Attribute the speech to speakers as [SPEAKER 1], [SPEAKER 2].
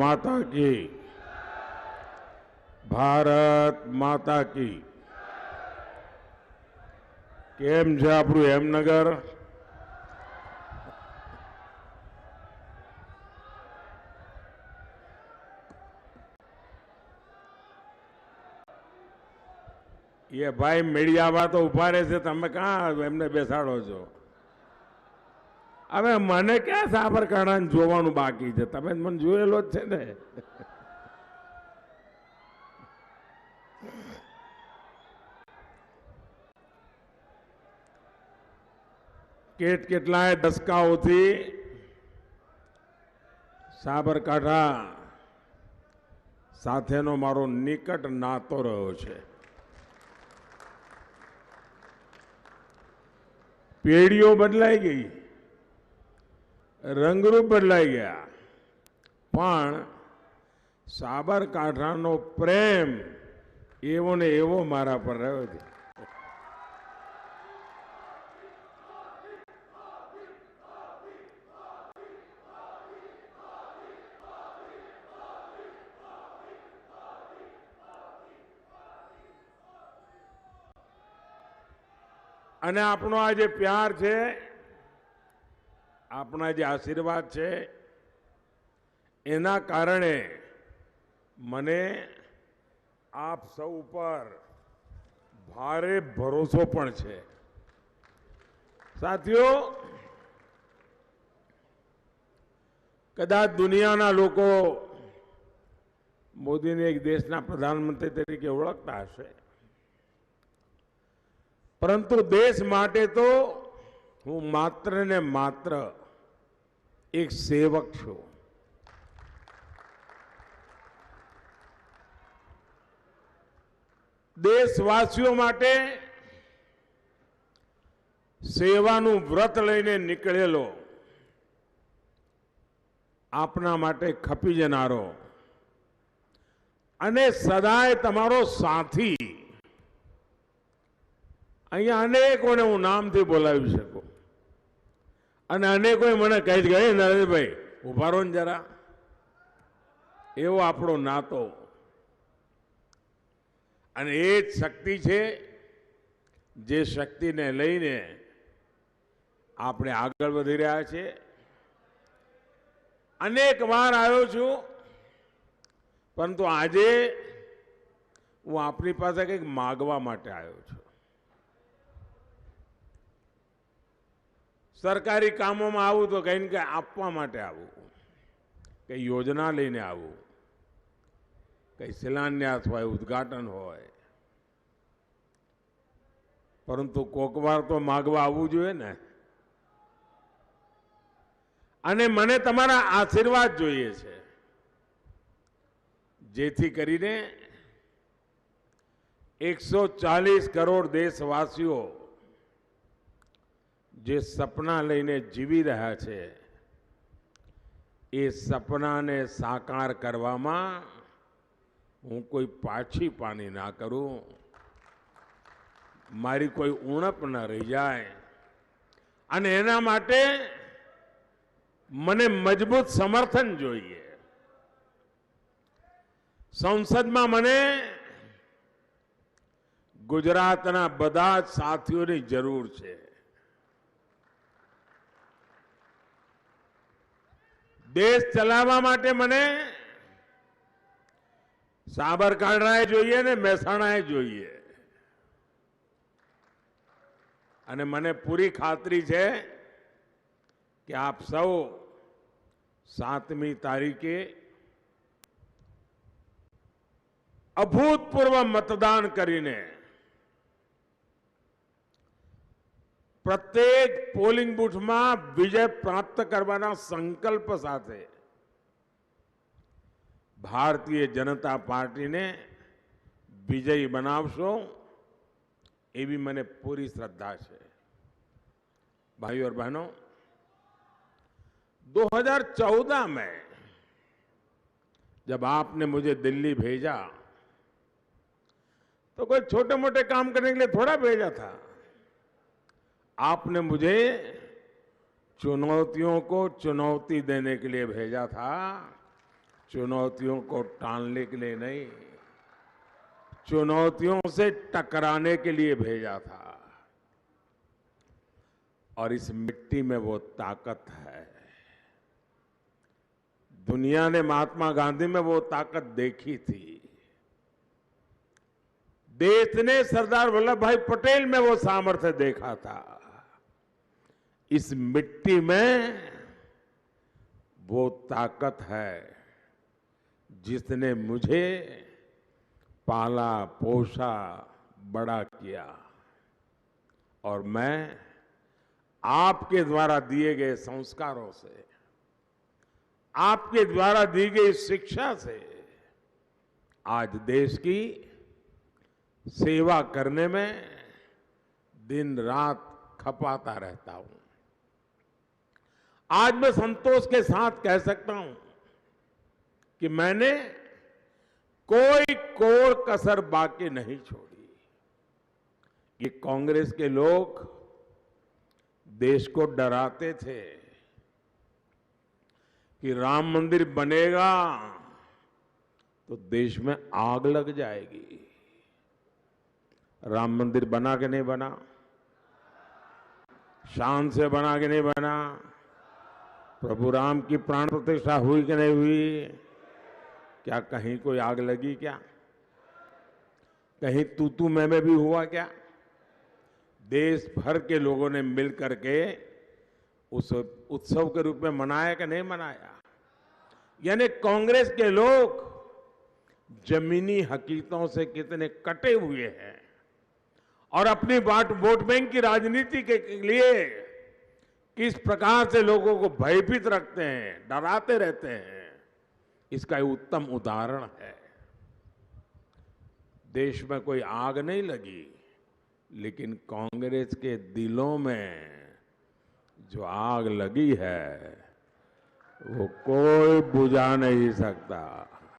[SPEAKER 1] माता की, भारत माता की। केम छे आपणुं हेमनगर? ये भाई मीडियावां तो उभा रहे, तमे क्यां एमने बेसाडो छो? હવે મને ક્યાં સાબરકાંઠાને જોવાનું બાકી છે? તમે મને જોયેલો જ છે ને. કેટલાય દશકાઓથી સાબરકાંઠા સાથેનો મારો નિકટ નાતો રહ્યો છે. પેઢીઓ બદલાઈ ગઈ, રંગરૂપ બદલાઈ ગયા, પણ સાબરકાંઠાનો પ્રેમ એવો ને એવો મારા પર રહ્યો છે. અને આપણો આ જે પ્યાર છે, આપણા જે આશીર્વાદ છે, એના કારણે મને આપ સૌ પર ભારે ભરોસો પણ છે. સાથીઓ, કદાચ દુનિયાના લોકો મોદીને એક દેશના પ્રધાનમંત્રી તરીકે ઓળખતા હશે, પરંતુ દેશ માટે તો હું માત્ર ને માત્ર એક સેવક છું. દેશવાસીઓ માટે સેવાનું વ્રત લઈને નીકળેલો, આપના માટે ખપી જનારો અને સદાય તમારો સાથી. અહીંયા અનેકોને હું નામથી બોલાવી શકું અને અનેકોએ મને કહી ગયા, નરેન્દ્રભાઈ ઉભા રહો ને જરા. એવો આપણો નાતો અને એ જ શક્તિ છે જે શક્તિને લઈને આપણે આગળ વધી રહ્યા છીએ. અનેક વાર આવ્યો છું, પરંતુ આજે હું આપની પાસે કંઈક માગવા માટે આવ્યો છું. સરકારી કામોમાં આવું તો કંઈ ને કંઈ આપવા માટે આવું, કંઈ યોજના લઈને આવું, કંઈ શિલાન્યાસ હોય, ઉદ્ઘાટન હોય, પરંતુ કોક વાર તો માગવા આવવું જોઈએ ને. અને મને તમારા આશીર્વાદ જોઈએ છે, જેથી કરીને 140 કરોડ દેશવાસીઓ જે સપના લઈને જીવી રહ્યા છે, એ સપનાને સાકાર કરવામાં હું કોઈ પાછી પાની ના કરું, મારી કોઈ ઉણપ ન રહી જાય. અને એના માટે મને મજબૂત સમર્થન જોઈએ. સંસદમાં મને ગુજરાતના બધા જ સાથીઓની જરૂર છે. દેશ ચલાવવા માટે મને સાબરકાંઠાએ જોઈએ ને મહેસાણાએ જોઈએ. અને મને પૂરી ખાતરી છે કે આપ સૌ 7મી તારીખે અભૂતપૂર્વ મતદાન કરીને પ્રત્યેક પોલિંગ બૂથમાં વિજય પ્રાપ્ત કરવાના સંકલ્પ સાથે ભારતીય જનતા પાર્ટીને વિજયી બનાવશો, એવી મને पूरी श्रद्धा है. भाइयों और बहनों, 2014 में जब आपने मुझे दिल्ली भेजा तो कोई छोटे मोटे काम करने के लिए थोड़ा भेजा था. आपने मुझे चुनौतियों को चुनौती देने के लिए भेजा था चुनौतियों को टालने के लिए नहीं, चुनौतियों से टकराने के लिए भेजा था। और इस मिट्टी में वो ताकत है। दुनिया ने महात्मा गांधी में वो ताकत देखी थी। देश ने सरदार वल्लभ भाई पटेल में वो सामर्थ्य देखा था। इस मिट्टी में वो ताकत है जिसने मुझे पाला पोसा बड़ा किया। और मैं आपके द्वारा दिए गए संस्कारों से, आपके द्वारा दी गई शिक्षा से आज देश की सेवा करने में दिन रात खपाता रहता हूं। आज मैं संतोष के साथ कह सकता हूं कि मैंने कोई कोर कसर बाकी नहीं छोड़ी। ये कांग्रेस के लोग देश को डराते थे कि राम मंदिर बनेगा तो देश में आग लग जाएगी। राम मंदिर बना कि नहीं बना? शान से बना कि नहीं बना? प्रभु राम की प्राण प्रतिष्ठा हुई कि नहीं हुई? क्या कहीं कोई आग लगी क्या? कहीं तू मैं भी हुआ क्या? देश भर के लोगों ने मिलकर के उस उत्सव के रूप में मनाया कि नहीं मनाया? यानी कांग्रेस के लोग जमीनी हकीकतों से कितने कटे हुए हैं और अपनी वोट बैंक की राजनीति के लिए किस प्रकार से लोगों को भयभीत रखते हैं, डराते रहते हैं, इसका उत्तम उदाहरण है। देश में कोई आग नहीं लगी, लेकिन कांग्रेस के दिलों में जो आग लगी है वो कोई बुझा नहीं सकता।